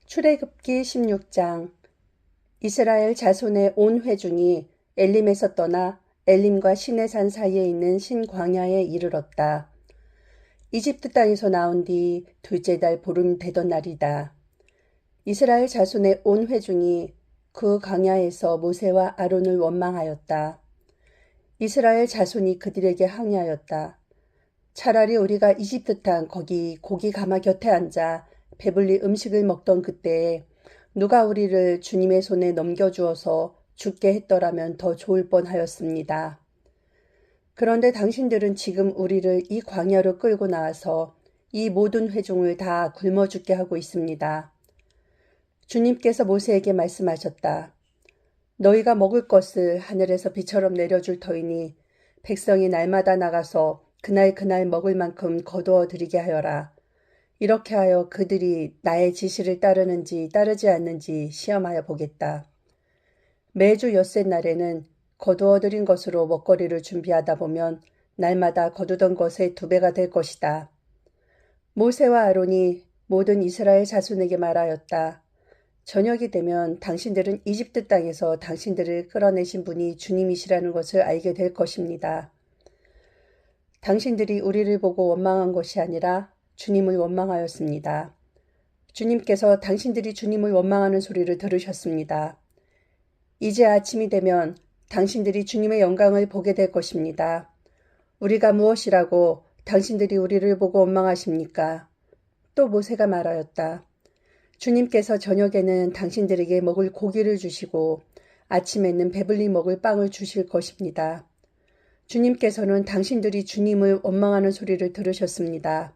출애굽기 16장. 이스라엘 자손의 온 회중이 엘림에서 떠나 엘림과 시내산 사이에 있는 신광야에 이르렀다. 이집트 땅에서 나온 뒤 둘째 달 보름 되던 날이다. 이스라엘 자손의 온 회중이 그 광야에서 모세와 아론을 원망하였다. 이스라엘 자손이 그들에게 항의하였다. 차라리 우리가 이집트 땅 거기 고기 가마 곁에 앉아 배불리 음식을 먹던 그때에 누가 우리를 주님의 손에 넘겨주어서 죽게 했더라면 더 좋을 뻔하였습니다. 그런데 당신들은 지금 우리를 이 광야로 끌고 나와서 이 모든 회중을 다 굶어 죽게 하고 있습니다. 주님께서 모세에게 말씀하셨다. 너희가 먹을 것을 하늘에서 비처럼 내려줄 터이니 백성이 날마다 나가서 그날 먹을 만큼 거두어 들이게 하여라. 이렇게 하여 그들이 나의 지시를 따르는지 따르지 않는지 시험하여 보겠다. 매주 엿새 날에는 거두어 들인 것으로 먹거리를 준비하다 보면 날마다 거두던 것의 2배가 될 것이다. 모세와 아론이 모든 이스라엘 자손에게 말하였다. 저녁이 되면 당신들은 이집트 땅에서 당신들을 끌어내신 분이 주님이시라는 것을 알게 될 것입니다. 당신들이 우리를 보고 원망한 것이 아니라 주님을 원망하였습니다. 주님께서 당신들이 주님을 원망하는 소리를 들으셨습니다. 이제 아침이 되면 당신들이 주님의 영광을 보게 될 것입니다. 우리가 무엇이라고 당신들이 우리를 보고 원망하십니까? 또 모세가 말하였다. 주님께서 저녁에는 당신들에게 먹을 고기를 주시고 아침에는 배불리 먹을 빵을 주실 것입니다. 주님께서는 당신들이 주님을 원망하는 소리를 들으셨습니다.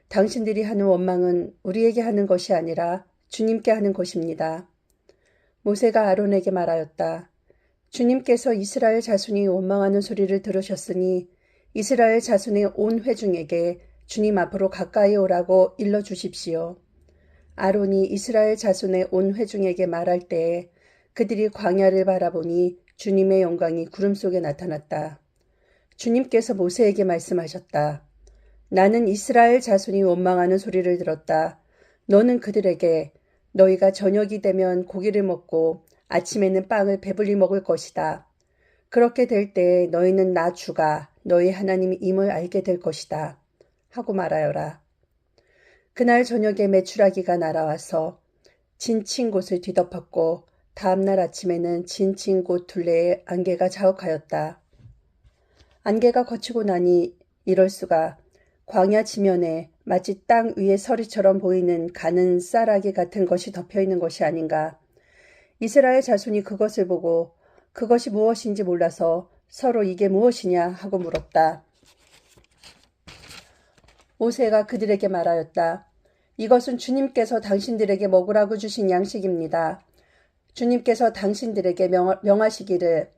당신들이 하는 원망은 우리에게 하는 것이 아니라 주님께 하는 것입니다. 모세가 아론에게 말하였다. 주님께서 이스라엘 자손이 원망하는 소리를 들으셨으니 이스라엘 자손의 온 회중에게 주님 앞으로 가까이 오라고 일러주십시오. 아론이 이스라엘 자손의 온 회중에게 말할 때에 그들이 광야를 바라보니 주님의 영광이 구름 속에 나타났다. 주님께서 모세에게 말씀하셨다. 나는 이스라엘 자손이 원망하는 소리를 들었다. 너는 그들에게 너희가 저녁이 되면 고기를 먹고 아침에는 빵을 배불리 먹을 것이다. 그렇게 될 때 너희는 나 주가 너희 하나님임을 알게 될 것이다. 하고 말하여라. 그날 저녁에 메추라기가 날아와서 진친 곳을 뒤덮었고 다음날 아침에는 진친 곳 둘레에 안개가 자욱하였다. 안개가 거치고 나니 이럴 수가 광야 지면에 마치 땅 위에 서리처럼 보이는 가는 쌀아기 같은 것이 덮여있는 것이 아닌가. 이스라엘 자손이 그것을 보고 그것이 무엇인지 몰라서 서로 이게 무엇이냐 하고 물었다. 모세가 그들에게 말하였다. 이것은 주님께서 당신들에게 먹으라고 주신 양식입니다. 주님께서 당신들에게 명하시기를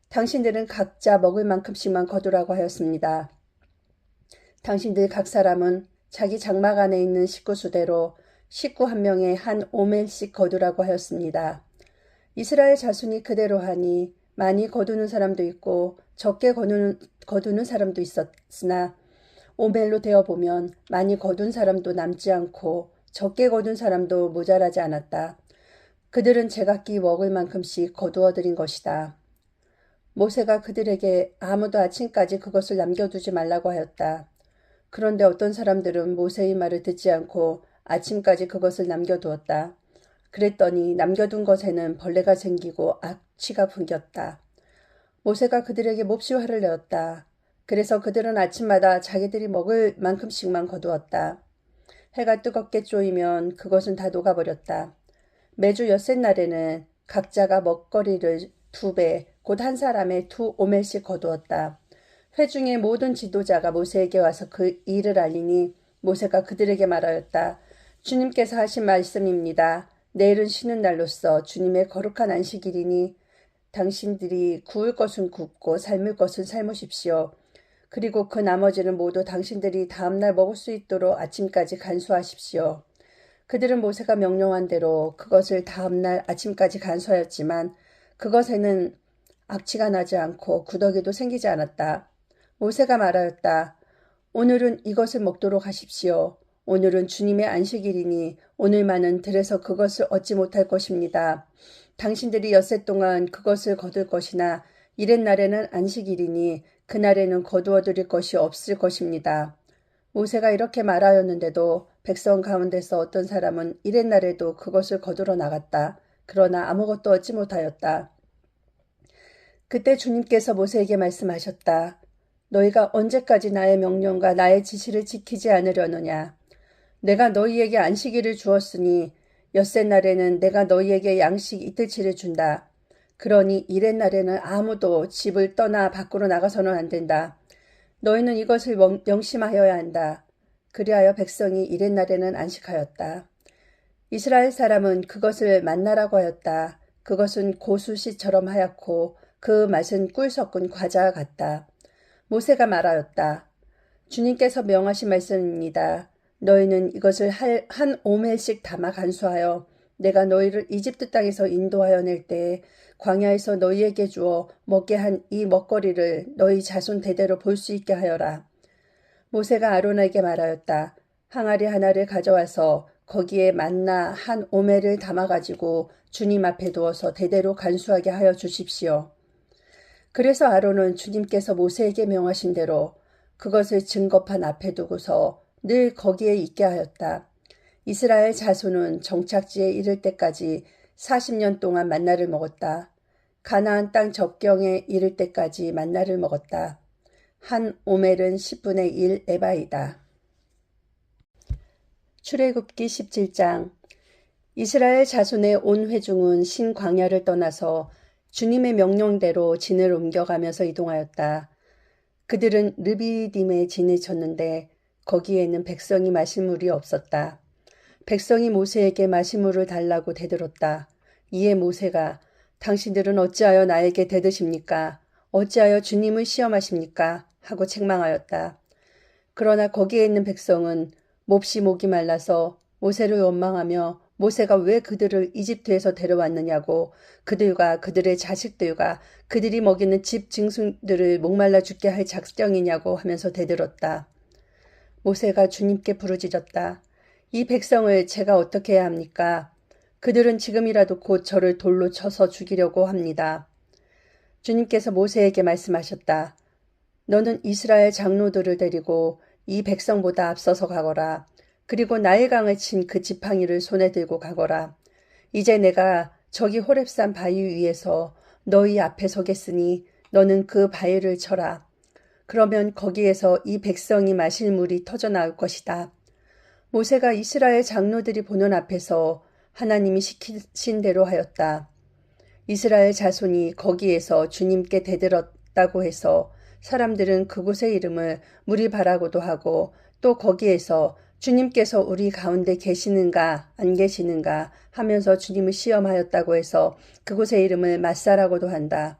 당신들은 각자 먹을 만큼씩만 거두라고 하였습니다. 당신들 각 사람은 자기 장막 안에 있는 식구수대로 식구 한 명에 한 오멜씩 거두라고 하였습니다. 이스라엘 자손이 그대로 하니 많이 거두는 사람도 있고 적게 거두는 사람도 있었으나 오멜로 되어보면 많이 거둔 사람도 남지 않고 적게 거둔 사람도 모자라지 않았다. 그들은 제각기 먹을 만큼씩 거두어 들인 것이다. 모세가 그들에게 아무도 아침까지 그것을 남겨두지 말라고 하였다. 그런데 어떤 사람들은 모세의 말을 듣지 않고 아침까지 그것을 남겨두었다. 그랬더니 남겨둔 것에는 벌레가 생기고 악취가 풍겼다. 모세가 그들에게 몹시 화를 내었다. 그래서 그들은 아침마다 자기들이 먹을 만큼씩만 거두었다. 해가 뜨겁게 쪼이면 그것은 다 녹아버렸다. 매주 엿새 날에는 각자가 먹거리를 2배, 곧 한 사람의 2오멜씩 거두었다. 회중의 모든 지도자가 모세에게 와서 그 일을 알리니 모세가 그들에게 말하였다. 주님께서 하신 말씀입니다. 내일은 쉬는 날로서 주님의 거룩한 안식일이니 당신들이 구울 것은 굽고 삶을 것은 삶으십시오. 그리고 그 나머지는 모두 당신들이 다음날 먹을 수 있도록 아침까지 간수하십시오. 그들은 모세가 명령한 대로 그것을 다음날 아침까지 간수하였지만 그것에는 악취가 나지 않고 구더기도 생기지 않았다. 모세가 말하였다. 오늘은 이것을 먹도록 하십시오. 오늘은 주님의 안식일이니 오늘만은 들에서 그것을 얻지 못할 것입니다. 당신들이 엿새 동안 그것을 거둘 것이나 이렛날에는 안식일이니 그날에는 거두어 드릴 것이 없을 것입니다. 모세가 이렇게 말하였는데도 백성 가운데서 어떤 사람은 이렛날에도 그것을 거두러 나갔다. 그러나 아무것도 얻지 못하였다. 그때 주님께서 모세에게 말씀하셨다. 너희가 언제까지 나의 명령과 나의 지시를 지키지 않으려느냐. 내가 너희에게 안식일을 주었으니 엿새 날에는 내가 너희에게 양식 이틀치를 준다. 그러니 이렛날에는 아무도 집을 떠나 밖으로 나가서는 안 된다. 너희는 이것을 명심하여야 한다. 그리하여 백성이 이렛날에는 안식하였다. 이스라엘 사람은 그것을 만나라고 하였다. 그것은 고수씨처럼 하얗고 그 맛은 꿀 섞은 과자와 같다. 모세가 말하였다. 주님께서 명하신 말씀입니다. 너희는 이것을 한 오멜씩 담아 간수하여 내가 너희를 이집트 땅에서 인도하여 낼 때에 광야에서 너희에게 주어 먹게 한 이 먹거리를 너희 자손 대대로 볼 수 있게 하여라. 모세가 아론에게 말하였다. 항아리 하나를 가져와서 거기에 만나 한 오멜을 담아가지고 주님 앞에 두어서 대대로 간수하게 하여 주십시오. 그래서 아론은 주님께서 모세에게 명하신 대로 그것을 증거판 앞에 두고서 늘 거기에 있게 하였다. 이스라엘 자손은 정착지에 이를 때까지 40년 동안 만나를 먹었다. 가나안 땅 접경에 이를 때까지 만나를 먹었다. 한 오멜은 10분의 1 에바이다. 출애굽기 17장. 이스라엘 자손의 온 회중은 신광야를 떠나서 주님의 명령대로 진을 옮겨가면서 이동하였다. 그들은 르비딤에 진을 쳤는데 거기에는 백성이 마실 물이 없었다. 백성이 모세에게 마실 물을 달라고 대들었다. 이에 모세가 당신들은 어찌하여 나에게 대드십니까? 어찌하여 주님을 시험하십니까? 하고 책망하였다. 그러나 거기에 있는 백성은 몹시 목이 말라서 모세를 원망하며 모세가 왜 그들을 이집트에서 데려왔느냐고 그들과 그들의 자식들과 그들이 먹이는 집 짐승들을 목말라 죽게 할 작정이냐고 하면서 대들었다. 모세가 주님께 부르짖었다. 이 백성을 제가 어떻게 해야 합니까? 그들은 지금이라도 곧 저를 돌로 쳐서 죽이려고 합니다. 주님께서 모세에게 말씀하셨다. 너는 이스라엘 장로들을 데리고 이 백성보다 앞서서 가거라. 그리고 나일강을 친 그 지팡이를 손에 들고 가거라. 이제 내가 저기 호렙산 바위 위에서 너희 앞에 서겠으니 너는 그 바위를 쳐라. 그러면 거기에서 이 백성이 마실 물이 터져나올 것이다. 모세가 이스라엘 장로들이 보는 앞에서 하나님이 시키신 대로 하였다. 이스라엘 자손이 거기에서 주님께 대들었다고 해서 사람들은 그곳의 이름을 무리바라고도 하고 또 거기에서 주님께서 우리 가운데 계시는가 안 계시는가 하면서 주님을 시험하였다고 해서 그곳의 이름을 마사라고도 한다.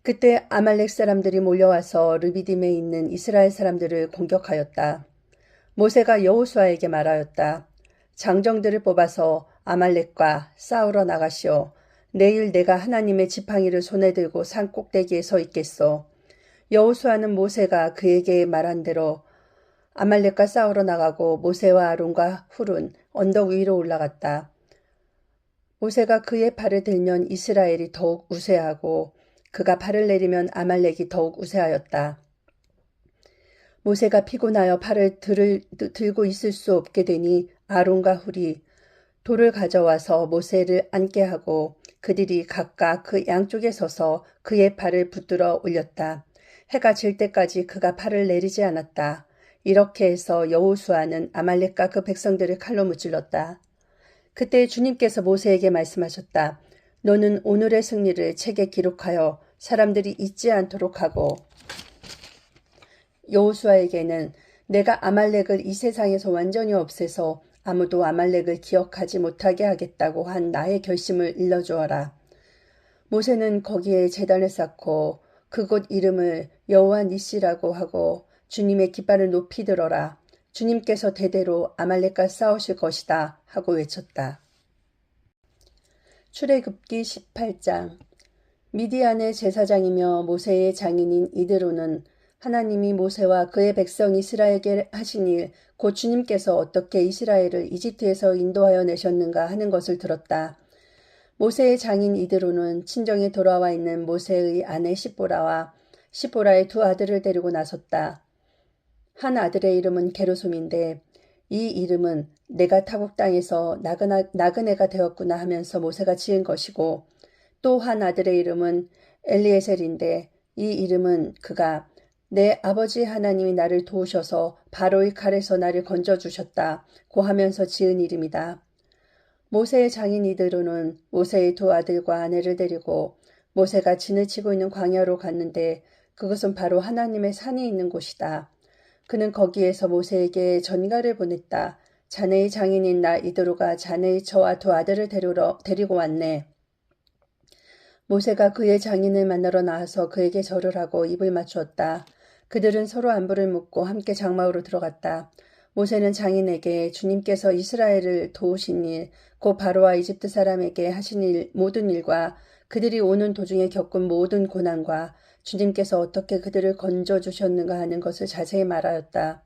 그때 아말렉 사람들이 몰려와서 르비딤에 있는 이스라엘 사람들을 공격하였다. 모세가 여호수아에게 말하였다. 장정들을 뽑아서 아말렉과 싸우러 나가시오. 내일 내가 하나님의 지팡이를 손에 들고 산 꼭대기에 서 있겠소. 여호수아는 모세가 그에게 말한 대로 아말렉과 싸우러 나가고 모세와 아론과 훌은 언덕 위로 올라갔다. 모세가 그의 팔을 들면 이스라엘이 더욱 우세하고 그가 팔을 내리면 아말렉이 더욱 우세하였다. 모세가 피곤하여 팔을 들고 있을 수 없게 되니 아론과 훌이 돌을 가져와서 모세를 앉게 하고 그들이 각각 그 양쪽에 서서 그의 팔을 붙들어 올렸다. 해가 질 때까지 그가 팔을 내리지 않았다. 이렇게 해서 여호수아는 아말렉과 그 백성들을 칼로 무찔렀다. 그때 주님께서 모세에게 말씀하셨다. 너는 오늘의 승리를 책에 기록하여 사람들이 잊지 않도록 하고 여호수아에게는 내가 아말렉을 이 세상에서 완전히 없애서 아무도 아말렉을 기억하지 못하게 하겠다고 한 나의 결심을 일러주어라. 모세는 거기에 제단을 쌓고 그곳 이름을 여호와 니시라고 하고 주님의 깃발을 높이 들어라. 주님께서 대대로 아말렉과 싸우실 것이다 하고 외쳤다. 출애굽기 18장. 미디안의 제사장이며 모세의 장인인 이드로는 하나님이 모세와 그의 백성 이스라엘에게 하신 일, 곧 주님께서 어떻게 이스라엘을 이집트에서 인도하여 내셨는가 하는 것을 들었다. 모세의 장인 이드로는 친정에 돌아와 있는 모세의 아내 시보라와 시보라의 두 아들을 데리고 나섰다. 한 아들의 이름은 게르솜인데 이 이름은 내가 타국 땅에서 나그네가 되었구나 하면서 모세가 지은 것이고, 또 한 아들의 이름은 엘리에셀인데 이 이름은 그가 내 아버지 하나님이 나를 도우셔서 바로의 칼에서 나를 건져주셨다 고 하면서 지은 이름이다. 모세의 장인 이드로는 모세의 두 아들과 아내를 데리고 모세가 진을 치고 있는 광야로 갔는데 그것은 바로 하나님의 산이 있는 곳이다. 그는 거기에서 모세에게 전가를 보냈다. 자네의 장인인 나 이드로가 자네의 저와 두 아들을 데리고 왔네. 모세가 그의 장인을 만나러 나와서 그에게 절을 하고 입을 맞추었다. 그들은 서로 안부를 묻고 함께 장막으로 들어갔다. 모세는 장인에게 주님께서 이스라엘을 도우신 일, 곧 바로와 이집트 사람에게 하신 일, 모든 일과 그들이 오는 도중에 겪은 모든 고난과 주님께서 어떻게 그들을 건져주셨는가 하는 것을 자세히 말하였다.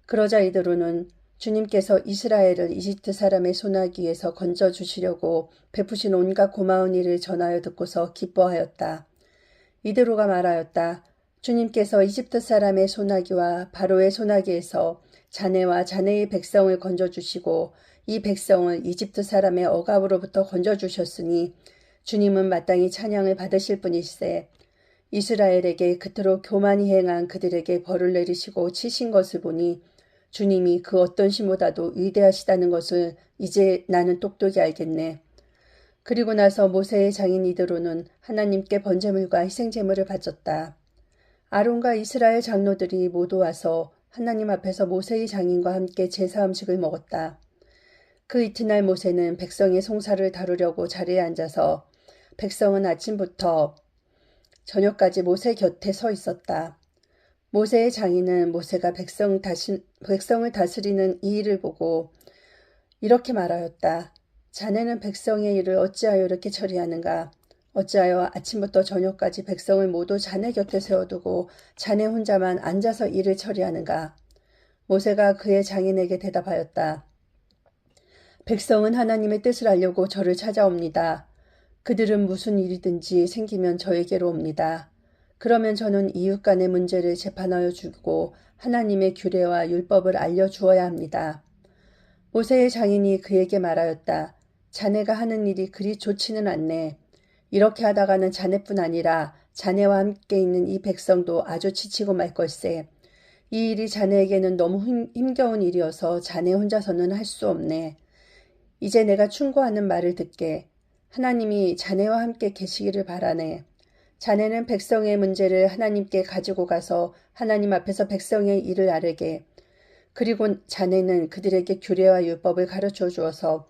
그러자 이드로는 주님께서 이스라엘을 이집트 사람의 손아귀에서 건져주시려고 베푸신 온갖 고마운 일을 전하여 듣고서 기뻐하였다. 이드로가 말하였다. 주님께서 이집트 사람의 손아귀와 바로의 손아귀에서 자네와 자네의 백성을 건져주시고 이 백성을 이집트 사람의 억압으로부터 건져주셨으니 주님은 마땅히 찬양을 받으실 분일세. 이스라엘에게 그토록 교만히 행한 그들에게 벌을 내리시고 치신 것을 보니 주님이 그 어떤 신보다도 위대하시다는 것을 이제 나는 똑똑히 알겠네. 그리고 나서 모세의 장인 이드로는 하나님께 번제물과 희생제물을 바쳤다. 아론과 이스라엘 장로들이 모두 와서 하나님 앞에서 모세의 장인과 함께 제사 음식을 먹었다. 그 이튿날 모세는 백성의 송사를 다루려고 자리에 앉아서 백성은 아침부터 저녁까지 모세 곁에 서 있었다. 모세의 장인은 모세가 백성을 다스리는 이 일을 보고 이렇게 말하였다. 자네는 백성의 일을 어찌하여 이렇게 처리하는가? 어찌하여 아침부터 저녁까지 백성을 모두 자네 곁에 세워두고 자네 혼자만 앉아서 일을 처리하는가? 모세가 그의 장인에게 대답하였다. 백성은 하나님의 뜻을 알려고 저를 찾아옵니다. 그들은 무슨 일이든지 생기면 저에게로 옵니다. 그러면 저는 이웃 간의 문제를 재판하여 주고 하나님의 규례와 율법을 알려주어야 합니다. 모세의 장인이 그에게 말하였다. 자네가 하는 일이 그리 좋지는 않네. 이렇게 하다가는 자네뿐 아니라 자네와 함께 있는 이 백성도 아주 지치고 말 걸세. 이 일이 자네에게는 너무 힘겨운 일이어서 자네 혼자서는 할 수 없네. 이제 내가 충고하는 말을 듣게. 하나님이 자네와 함께 계시기를 바라네. 자네는 백성의 문제를 하나님께 가지고 가서 하나님 앞에서 백성의 일을 아뢰게. 그리고 자네는 그들에게 규례와 율법을 가르쳐 주어서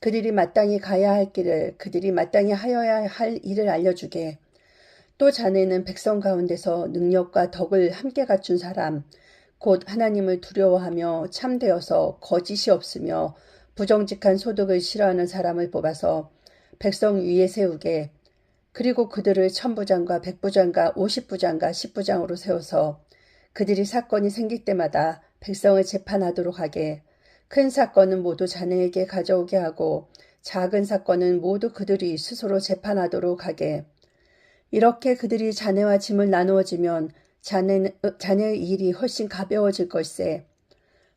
그들이 마땅히 가야 할 길을, 그들이 마땅히 하여야 할 일을 알려주게. 또 자네는 백성 가운데서 능력과 덕을 함께 갖춘 사람, 곧 하나님을 두려워하며 참되어서 거짓이 없으며 부정직한 소득을 싫어하는 사람을 뽑아서 백성 위에 세우게. 그리고 그들을 천부장과 백부장과 50부장과 10부장으로 세워서 그들이 사건이 생길 때마다 백성을 재판하도록 하게. 큰 사건은 모두 자네에게 가져오게 하고 작은 사건은 모두 그들이 스스로 재판하도록 하게. 이렇게 그들이 자네와 짐을 나누어지면 자네의 일이 훨씬 가벼워질 걸세.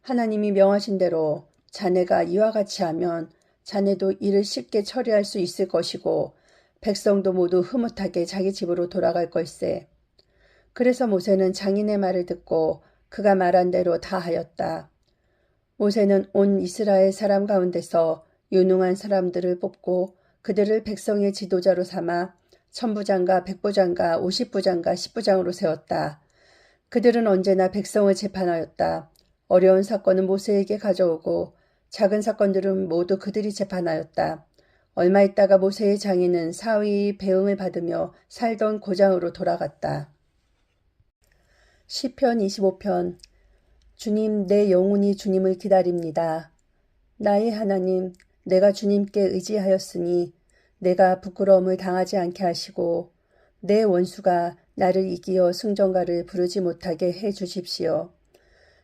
하나님이 명하신 대로 자네가 이와 같이 하면 자네도 일을 쉽게 처리할 수 있을 것이고 백성도 모두 흐뭇하게 자기 집으로 돌아갈 걸세. 그래서 모세는 장인의 말을 듣고 그가 말한 대로 다 하였다. 모세는 온 이스라엘 사람 가운데서 유능한 사람들을 뽑고 그들을 백성의 지도자로 삼아 천부장과 백부장과 50부장과 10부장으로 세웠다. 그들은 언제나 백성을 재판하였다. 어려운 사건은 모세에게 가져오고 작은 사건들은 모두 그들이 재판하였다. 얼마 있다가 모세의 장인은 사위의 배응을 받으며 살던 고장으로 돌아갔다. 시편 25편. 주님, 내 영혼이 주님을 기다립니다. 나의 하나님, 내가 주님께 의지하였으니 내가 부끄러움을 당하지 않게 하시고 내 원수가 나를 이기어 승전가를 부르지 못하게 해 주십시오.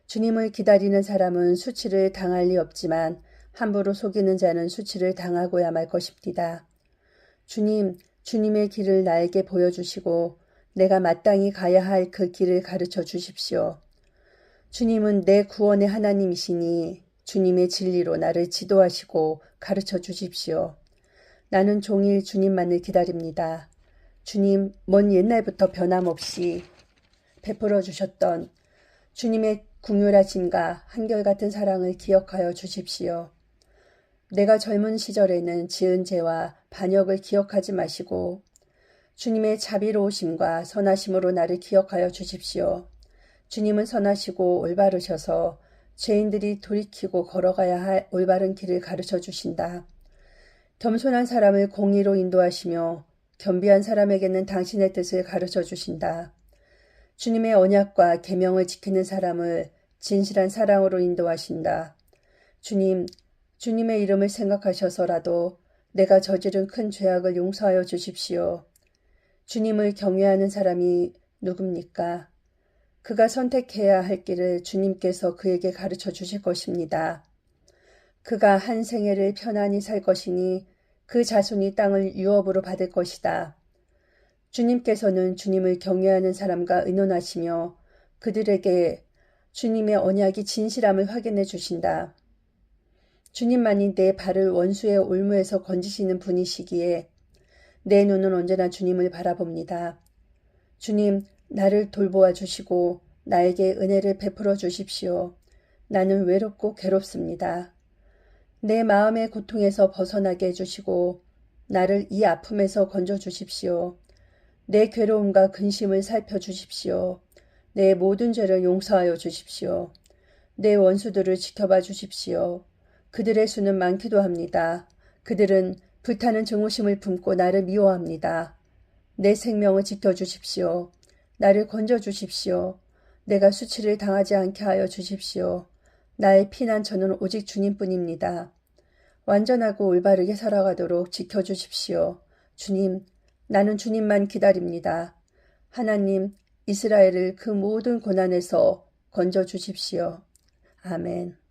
주님을 기다리는 사람은 수치를 당할 리 없지만 함부로 속이는 자는 수치를 당하고야 말 것입니다. 주님, 주님의 길을 나에게 보여주시고 내가 마땅히 가야 할 그 길을 가르쳐 주십시오. 주님은 내 구원의 하나님이시니 주님의 진리로 나를 지도하시고 가르쳐 주십시오. 나는 종일 주님만을 기다립니다. 주님, 먼 옛날부터 변함없이 베풀어 주셨던 주님의 궁휼하심과 한결같은 사랑을 기억하여 주십시오. 내가 젊은 시절에는 지은 죄와 반역을 기억하지 마시고 주님의 자비로우심과 선하심으로 나를 기억하여 주십시오. 주님은 선하시고 올바르셔서 죄인들이 돌이키고 걸어가야 할 올바른 길을 가르쳐 주신다. 겸손한 사람을 공의로 인도하시며 겸비한 사람에게는 당신의 뜻을 가르쳐 주신다. 주님의 언약과 계명을 지키는 사람을 진실한 사랑으로 인도하신다. 주님, 주님의 이름을 생각하셔서라도 내가 저지른 큰 죄악을 용서하여 주십시오. 주님을 경외하는 사람이 누굽니까? 그가 선택해야 할 길을 주님께서 그에게 가르쳐 주실 것입니다. 그가 한 생애를 편안히 살 것이니 그 자손이 땅을 유업으로 받을 것이다. 주님께서는 주님을 경외하는 사람과 의논하시며 그들에게 주님의 언약이 진실함을 확인해 주신다. 주님만이 내 발을 원수의 올무에서 건지시는 분이시기에 내 눈은 언제나 주님을 바라봅니다. 주님, 나를 돌보아 주시고 나에게 은혜를 베풀어 주십시오. 나는 외롭고 괴롭습니다. 내 마음의 고통에서 벗어나게 해주시고 나를 이 아픔에서 건져 주십시오. 내 괴로움과 근심을 살펴주십시오. 내 모든 죄를 용서하여 주십시오. 내 원수들을 지켜봐 주십시오. 그들의 수는 많기도 합니다. 그들은 불타는 증오심을 품고 나를 미워합니다. 내 생명을 지켜주십시오. 나를 건져주십시오. 내가 수치를 당하지 않게 하여 주십시오. 나의 피난처는 오직 주님뿐입니다. 완전하고 올바르게 살아가도록 지켜주십시오. 주님, 나는 주님만 기다립니다. 하나님, 이스라엘을 그 모든 고난에서 건져주십시오. 아멘.